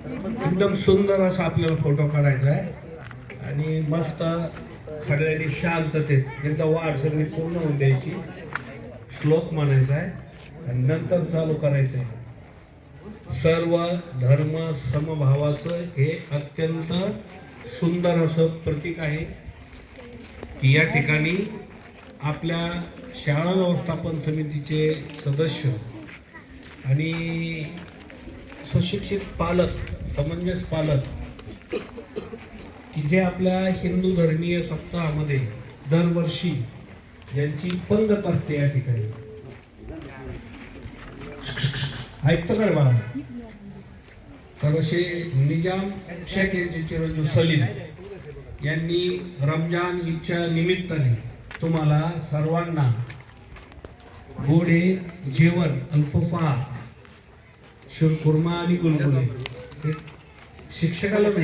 एकदम सुंदर असा आपल्याला फोटो काढायचा आहे आणि मस्त सगळ्यांनी शांततेत एकदा वाढ सगळी पूर्ण होऊन द्यायची, श्लोक म्हणायचा आहे आणि नंतर चालू करायचं आहे. सर्व धर्म समभावाचं हे अत्यंत सुंदर असं प्रतीक आहे की या ठिकाणी आपल्या शाळा व्यवस्थापन समितीचे सदस्य आणि सुशिक्षित पालक, समंजस पालक की जे आपल्या हिंदू धर्मीय सप्ताहामध्ये दरवर्षी यांची पंगत असते या ठिकाणी. ऐकतो काय बाळा? तर असे निजाम शेख यांचे चिरंजीव सलीम यांनी रमजान ईदच्या निमित्ताने तुम्हाला सर्वांना गोडे जेवण, अल्फफा, शिरखुर्मा आणि गुलगुले, शिक्षकाला नाही